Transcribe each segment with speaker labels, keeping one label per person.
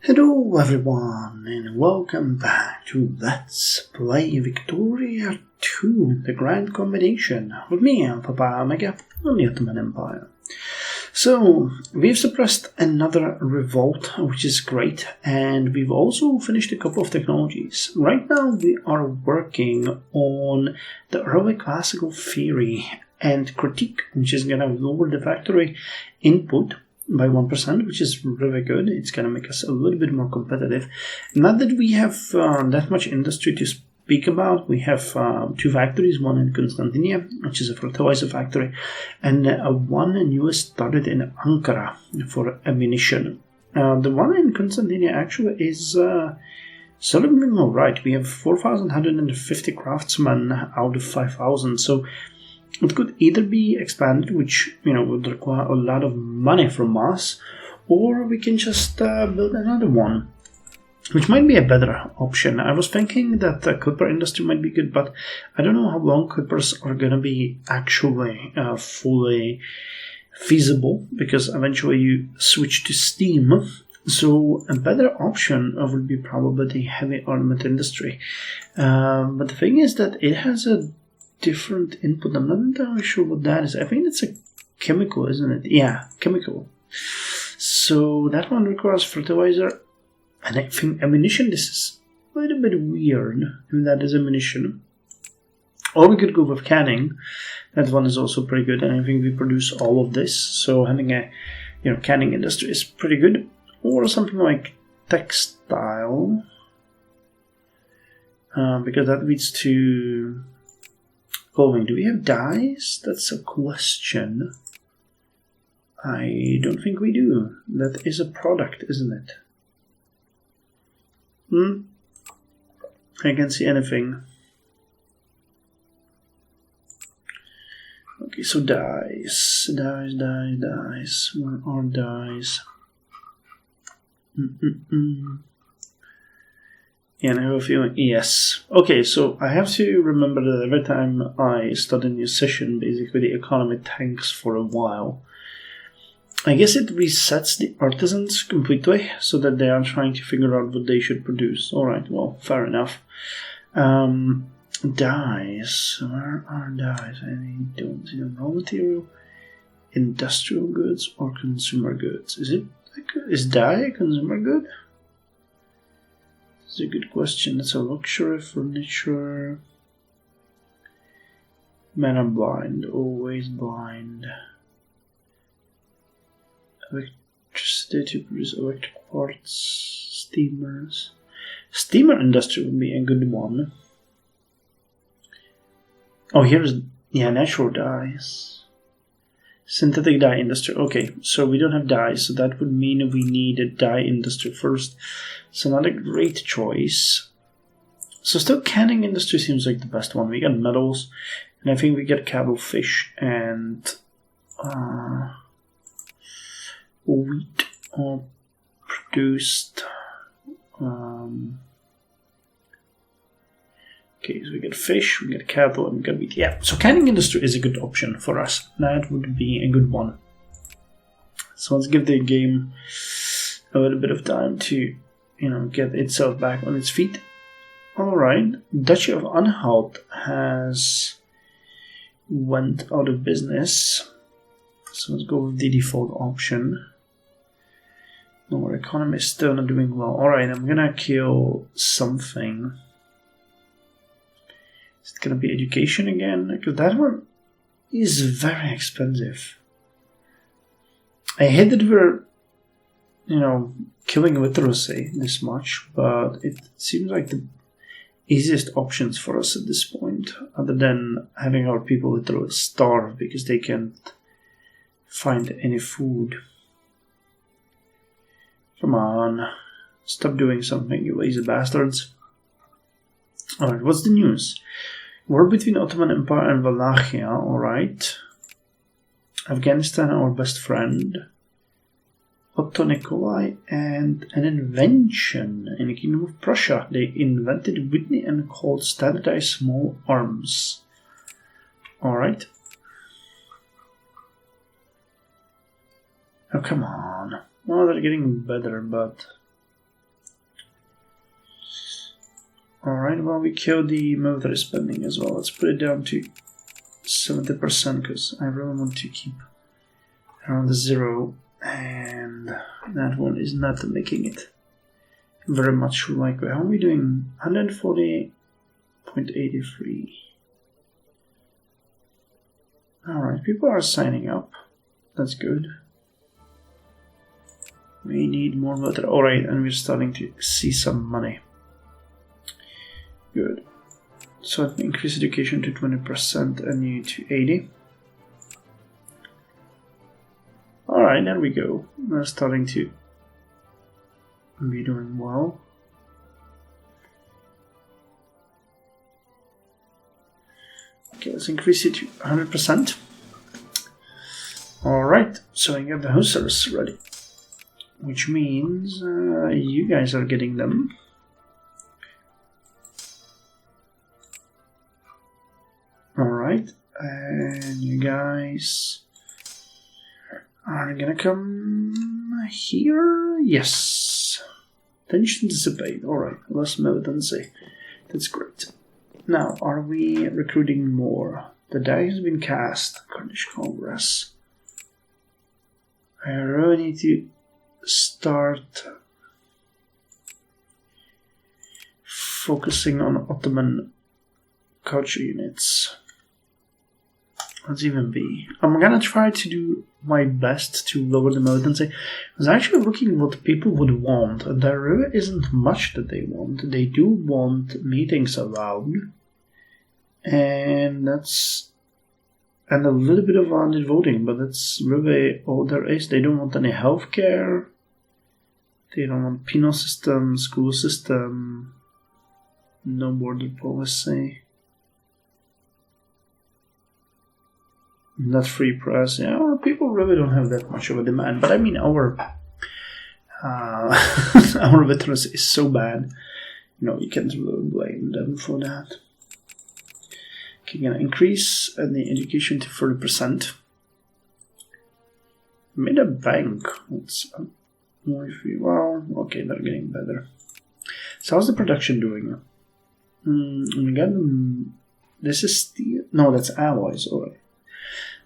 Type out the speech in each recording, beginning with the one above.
Speaker 1: Hello everyone and welcome back to Let's Play Victoria 2, the Grand Combination, with me, Papa Omega, on the Ottoman Empire. So, we've suppressed another revolt, which is great, and we've also finished a couple of technologies. Right now we are working on the early classical theory and critique, which is going to lower the factory input by 1%, which is really good. It's going to make us a little bit more competitive. Not that we have that much industry to speak about. We have two factories, one in Constantinia, which is a fertilizer factory, and one newest started in Ankara for ammunition. The one in Constantinia actually is sort of doing all right. We have 4,150 craftsmen out of 5,000, so it could either be expanded, which would require a lot of money from us, or we can just build another one, which might be a better option. I was thinking that the clipper industry might be good, but I don't know how long clippers are going to be actually fully feasible, because eventually you switch to steam. So a better option would be probably the heavy armament industry. But the thing is that it has a different input. I'm not entirely sure what that is. I think it's a chemical, isn't it? Yeah, chemical. So that one requires fertilizer, and I think ammunition. This is a little bit weird if that is ammunition. Or we could go with canning. That one is also pretty good, and I think we produce all of this. So having a canning industry is pretty good. Or something like textile, because that leads to clothing. Do we have dyes? That's a question. I don't think we do. That is a product, isn't it? I can't see anything. Okay, so dyes. Dyes. Where are dyes? Yeah, and I have a feeling, yes. Okay, so I have to remember that every time I start a new session, basically the economy tanks for a while. I guess it resets the artisans completely, so that they are trying to figure out what they should produce. Alright, well, fair enough. Dyes. Where are dyes? I don't see them. Raw material, industrial goods, or consumer goods. Is dye a consumer good? It's a good question. It's a luxury, furniture. Men are blind, always blind. Electricity to produce electric parts, steamers. Steamer industry would be a good one. Oh, here's, natural dyes. Synthetic dye industry. Okay, so we don't have dyes, so that would mean we need a dye industry first. So not a great choice. So still canning industry seems like the best one. We got metals, and I think we get cattle, fish, and wheat all produced. Okay, so we get fish, we get cattle, and we get wheat. Yeah, so canning industry is a good option for us. That would be a good one. So let's give the game a little bit of time to, get itself back on its feet. Alright, Duchy of Anhalt has went out of business. So let's go with the default option. No, our economy is still not doing well. Alright, I'm gonna kill something. Is it gonna be education again? Because that one is very expensive. I hate that we're, killing literacy this much, but it seems like the easiest options for us at this point, other than having our people literally starve because they can't find any food. Come on, stop doing something, you lazy bastards. Alright, what's the news? War between Ottoman Empire and Wallachia, alright. Afghanistan, our best friend. Otto Nikolai, and an invention in the Kingdom of Prussia. They invented Whitney and called standardized small arms. Alright. Oh, come on. Well, they're getting better, but Alright, well, we killed the military spending as well. Let's put it down to 70% because I really want to keep around the 0, and that one is not making it very much like. How are we doing? 140.83. Alright, people are signing up. That's good. We need more military. Alright, and we're starting to see some money. Good. So let me increase education to 20% and you to 80. Alright, there we go. We're starting to be doing well. Okay, let's increase it to 100%. Alright, so I got the hussars ready. Which means you guys are getting them. Alright, and you guys are gonna come here? Yes. Tension dissipate. Alright, less militancy. That's great. Now, are we recruiting more? The die has been cast. Kurdish Congress. I really need to start focusing on Ottoman culture units. Let's even be. I'm gonna try to do my best to lower the militancy. I was actually looking what people would want, and there really isn't much that they want. They do want meetings allowed, and a little bit of landed voting, but that's really all there is. They don't want any healthcare. They don't want penal system, school system, no border policy. Not free press. Yeah, people really don't have that much of a demand. But I mean, our our veterans is so bad. You can't really blame them for that. Okay, gonna increase the education to 30%. Made a bank. Let's well, okay, they're getting better. So how's the production doing? We got them. This is steel. No, that's alloys. Alright.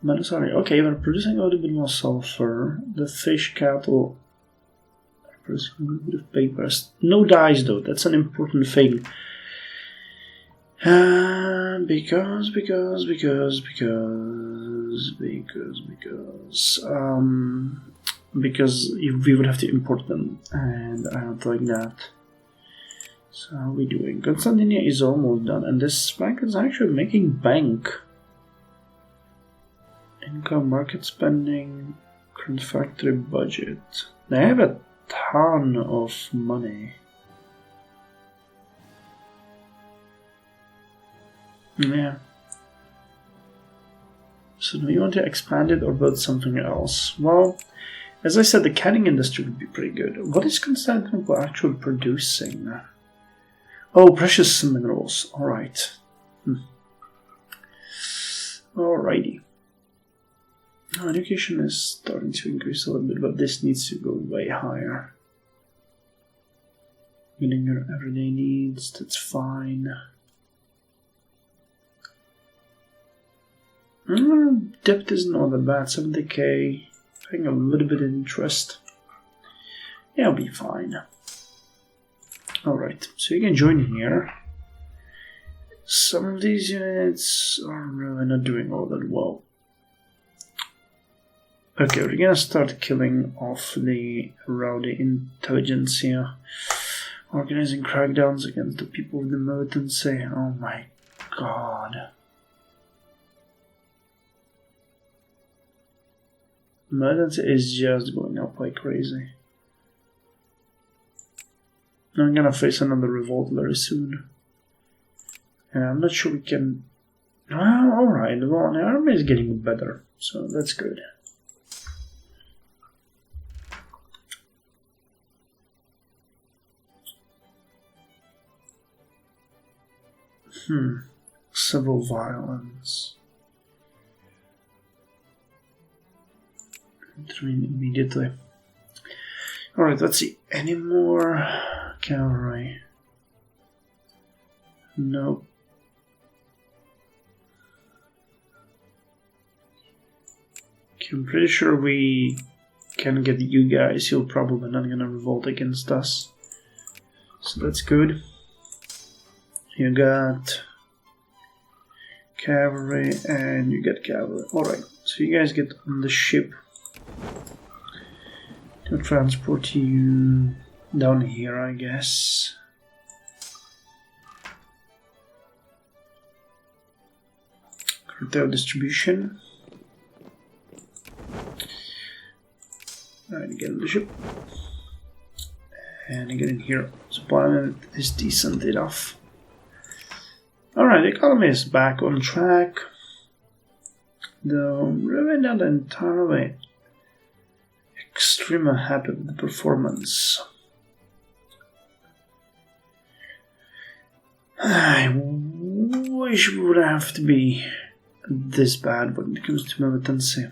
Speaker 1: But sorry, okay, we're producing a little bit more sulfur. The fish cattle are producing a little bit of papers. No dyes though, that's an important thing. Because we would have to import them, and I don't like that. So how are we doing? Constantinia is almost done, and this bank is actually making bank. Income, market spending, current factory budget. They have a ton of money. Yeah. So do we want to expand it or build something else? Well, as I said, the canning industry would be pretty good. What is Constantinople actually producing? Oh, precious minerals. Alright. Alrighty. Education is starting to increase a little bit, but this needs to go way higher. Getting your everyday needs, that's fine. Debt isn't all that bad, 70k, paying a little bit of interest. Yeah, I'll be fine. Alright, so you can join here. Some of these units are really not doing all that well. Okay, we're gonna start killing off the rowdy intelligentsia, organizing crackdowns against the people with the militancy. Oh my god. Militancy is just going up like crazy. I'm gonna face another revolt very soon. And I'm not sure we can... Well, alright, well, the army is getting better, so that's good. Civil violence. Train immediately. Alright, let's see. Any more cavalry? Nope. Okay, I'm pretty sure we can get you guys. You're probably not gonna revolt against us. So that's good. You got cavalry and you get cavalry. Alright, so you guys get on the ship to transport you down here, I guess. Cartel distribution. Alright, get on the ship. And get in here. Supply is decent enough. Alright, the economy is back on track. Though really not entirely extremely happy with the performance. I wish we would have to be this bad when it comes to militancy.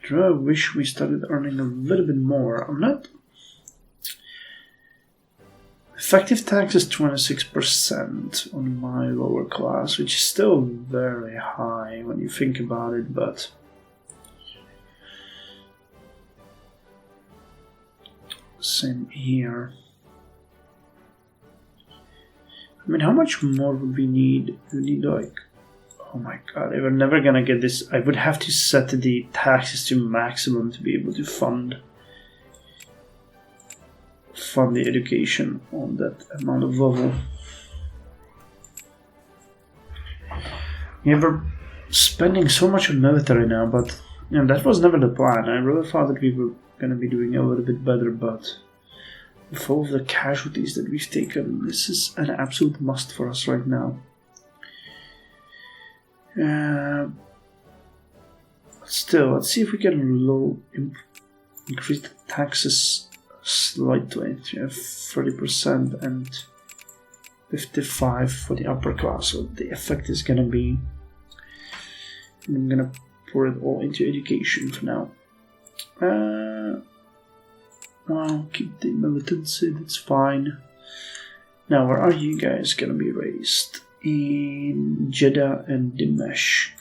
Speaker 1: I really wish we started earning a little bit more. I'm not. Effective tax is 26% on my lower class, which is still very high when you think about it, but same here. I mean, how much more would we need? We need like, oh my god, we're never gonna get this. I would have to set the taxes to maximum to be able to fund the education on that amount of level. Yeah, we're spending so much on military now, but that was never the plan. I really thought that we were gonna be doing a little bit better, but with all of the casualties that we've taken, this is an absolute must for us right now. Still, let's see if we can increase the taxes slightly to 30% and 55% for the upper class. So the effect is gonna be, I'm gonna pour it all into education for now. I'll keep the militancy, that's fine. Now, where are you guys gonna be raised? In Jeddah and Dimashq.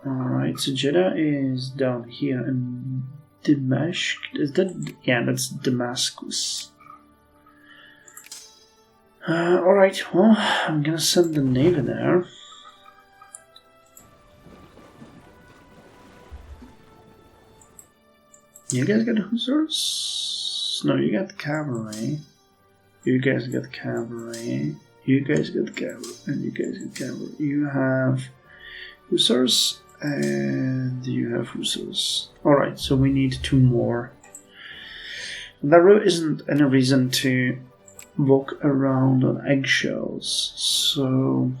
Speaker 1: Alright, so Jeddah is down here, and Dimashq, is that? Yeah, that's Damascus. Alright, well, I'm gonna send the navy there. You guys got hussars? No, you got cavalry. You guys got cavalry. You guys got cavalry. And you guys got cavalry. You have hussars. And you have hussars. Alright, so we need 2 more. There really isn't any reason to walk around on eggshells. So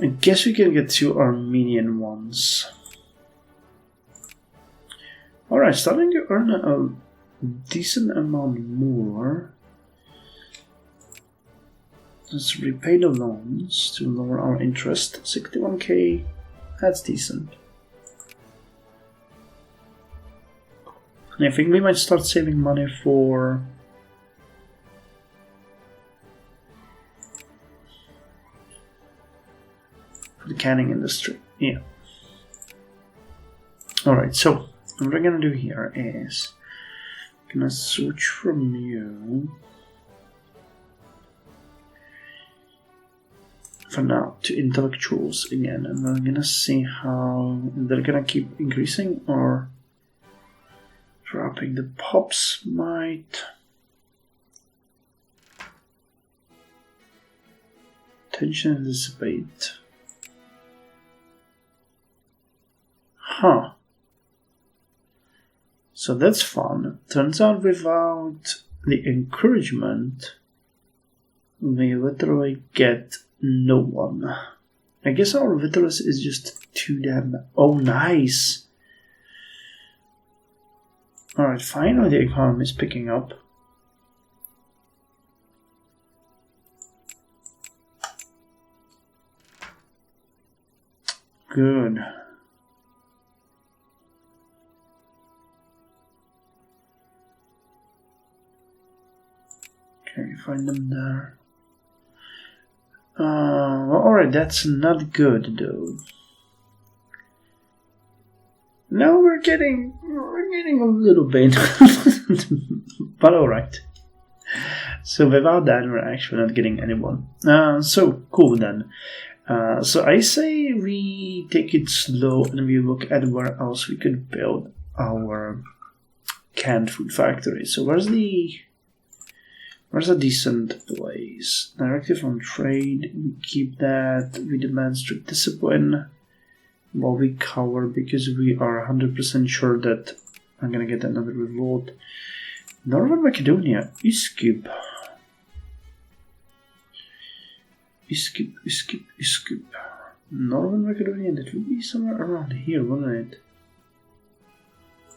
Speaker 1: I guess we can get 2 Armenian ones. Alright, starting to earn a decent amount more. Let's repay the loans to lower our interest. 61k, that's decent. And I think we might start saving money for the canning industry. Yeah. Alright, so what we're gonna do here is I'm gonna switch from you for now to intellectuals again, and we're gonna see how they're gonna keep increasing or dropping. The pops might tension dissipate. Huh. So that's fun. Turns out without the encouragement, we literally get no one. I guess our vitalice is just too damn... Oh, nice! Alright, finally the economy is picking up. Good. Can you find them there? Alright, that's not good though. Now we're getting a little bit, but alright. So without that, we're actually not getting anyone. So cool then. So I say we take it slow and we look at where else we could build our canned food factory. So where's a decent place? Directive on trade, we keep that. We demand strict discipline while we cover, because we are 100% sure that I'm gonna get another revolt. Northern Macedonia, Iskip. Northern Macedonia, that would be somewhere around here, wouldn't it?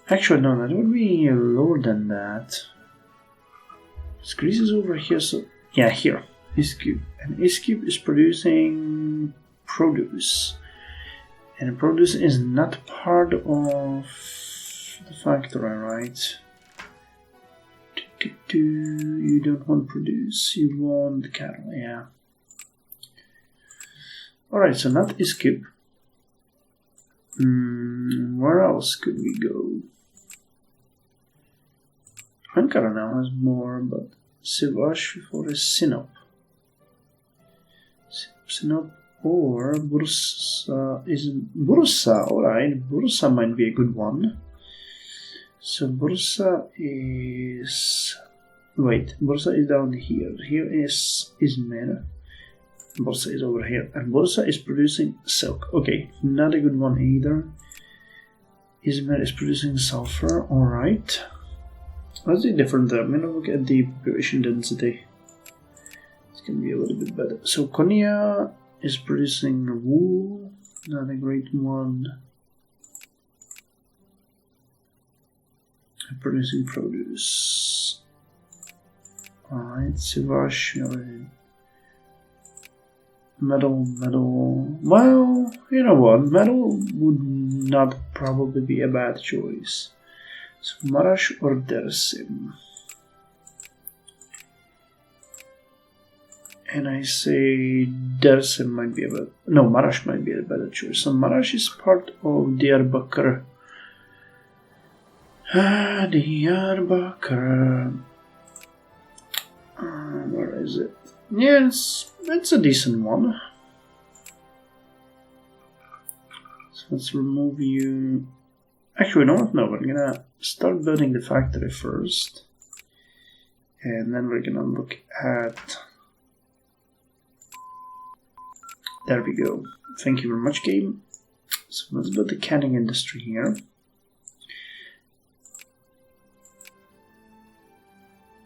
Speaker 1: Actually, no, that would be lower than that. Greece is over here, so yeah, here, Iskip. And Iskip is producing produce. And produce is not part of the factory, right? You don't want produce, you want cattle, yeah. Alright, so not Iskip. Where else could we go? Ankara now has more, but Sivash for a Sinop. Sinop or Bursa is Bursa, alright, Bursa might be a good one. So Bursa is... Wait, Bursa is down here. Here is Izmir. Bursa is over here. And Bursa is producing silk. Okay, not a good one either. Izmir is producing sulfur, alright. Let's do different there. I'm gonna look at the population density. It's gonna be a little bit better. So Konya is producing wool, not a great one. Producing produce. Alright, Sivash, metal. Well, you know what? Metal would not probably be a bad choice. So Marash or Dersim. And I say Dersim might be a better... No, Marash might be a better choice. So Marash is part of Diyarbakir. Diyarbakir. Where is it? Yeah, it's a decent one. So let's remove you. Actually, no, we're gonna start building the factory first. And then we're gonna look at... There we go. Thank you very much, game. So let's build the canning industry here.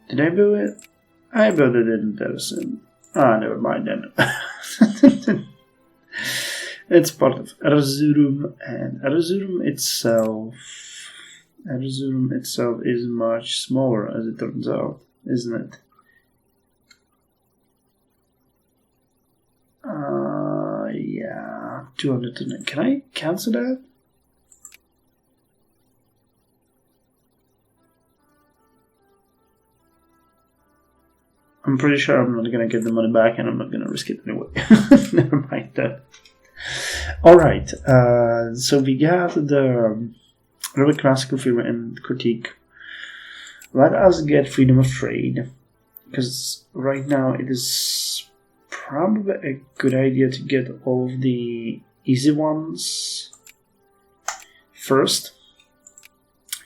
Speaker 1: Did I build it? I built it in Dersim. Never mind then. It's part of Erzurum, and Erzurum itself is much smaller, as it turns out, isn't it? Yeah, 209. Can I cancel that? I'm pretty sure I'm not gonna get the money back, and I'm not gonna risk it anyway. Never mind that. Alright, so we got the really classical theory and critique. Let us get freedom of trade, because right now it is probably a good idea to get all of the easy ones first,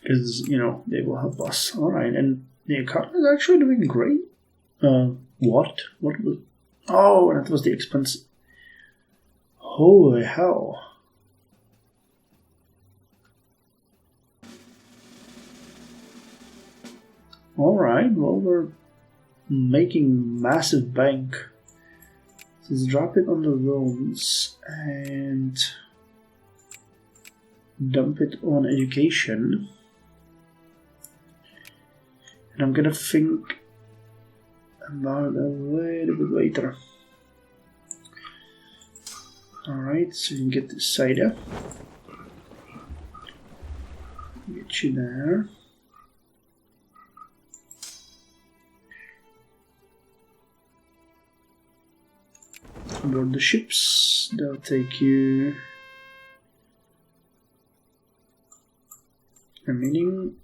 Speaker 1: because, you know, they will help us. Alright, and the economy is actually doing great. What was... Oh, that was the expense. Holy hell. Alright, well, we're making massive bank. Let's drop it on the loans and dump it on education. And I'm gonna think about it a little bit later. Alright, so you can get this side up. Get you there. Board the ships, they'll take you a meeting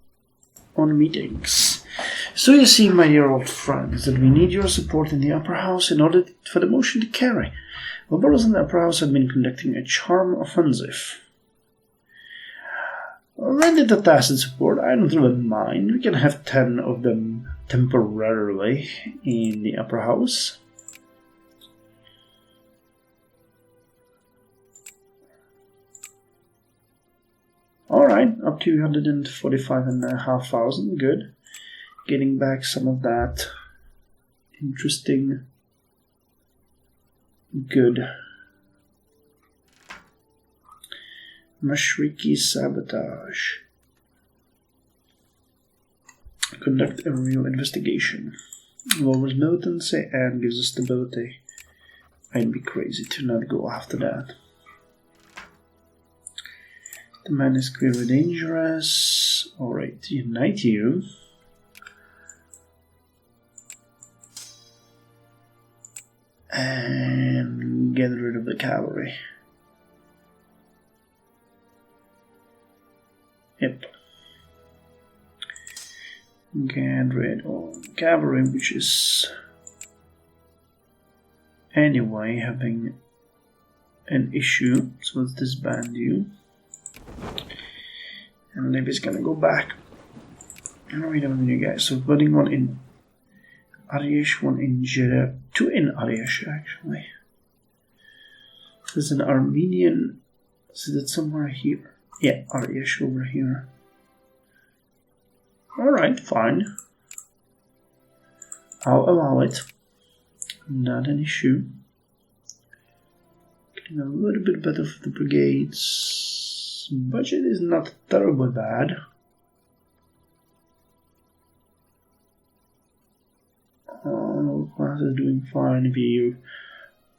Speaker 1: on meetings. So you see, my dear old friends, that we need your support in the upper house in order for the motion to carry. The rebels in the upper house have been conducting a charm offensive. Lend the tacit support, I don't really mind. We can have 10 of them temporarily in the upper house. Alright, up to 145,500, good. Getting back some of that interesting, good. Mashriki sabotage. Conduct a real investigation. Lowers militancy and gives us stability. I'd be crazy to not go after that. The man is clearly dangerous. Alright, unite you. And get rid of the cavalry. Yep. Get rid of the cavalry, which is anyway having an issue. So let's disband you. And Levy's gonna go back. And we don't need you guys. So putting one in Arish, one in Jeddah, 2 in Arish actually. There's an Armenian. Is it somewhere here? Yeah, Arish over here. Alright, fine. I'll allow it. Not an issue. Getting a little bit better for the brigades. Budget is not terribly bad. Oh, class is doing fine. VU.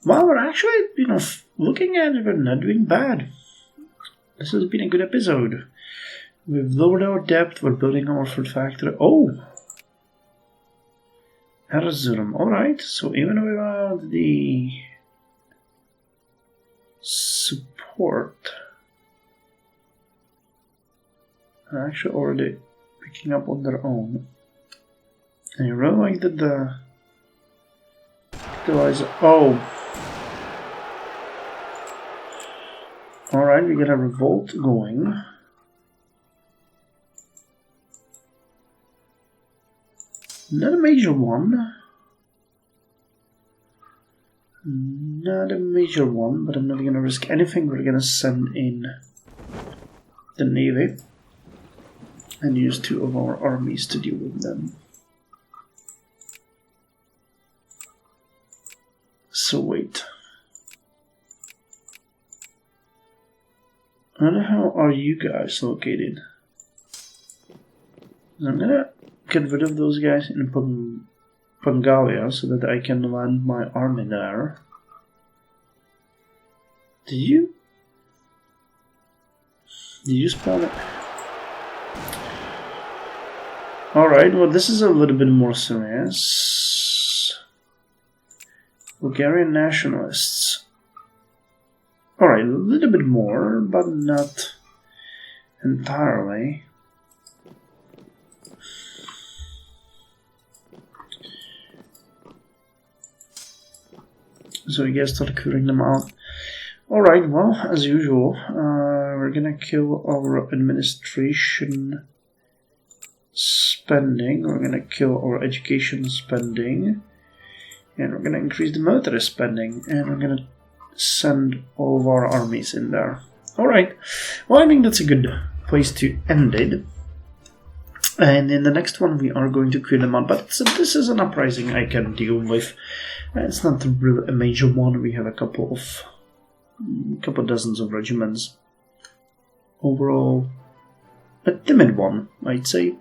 Speaker 1: Well, we're actually, looking at it, we're not doing bad. This has been a good episode. We've lowered our depth, we're building our food factory. Oh! Erzurum, alright. So even without the support, they're actually already picking up on their own. And you really like that the oh! Alright, we get a revolt going. Not a major one. Not a major one, but I'm not going to risk anything. We're going to send in the navy and use 2 of our armies to deal with them. So wait. Where the hell are you guys located? I'm gonna get rid of those guys in Pangalia so that I can land my army there. Did you spawn it? Alright, well this is a little bit more serious. Bulgarian nationalists. Alright, a little bit more, but not entirely. So you guys start clearing them out. Alright, well, as usual, we're gonna kill our administration spending, we're gonna kill our education spending, and we're gonna increase the military spending, and we're gonna send all of our armies in there. Alright, well I think that's a good place to end it. And in the next one we are going to clear them out, but this is an uprising I can deal with. It's not really a major one, we have a couple dozens of regiments. Overall, a timid one, I'd say.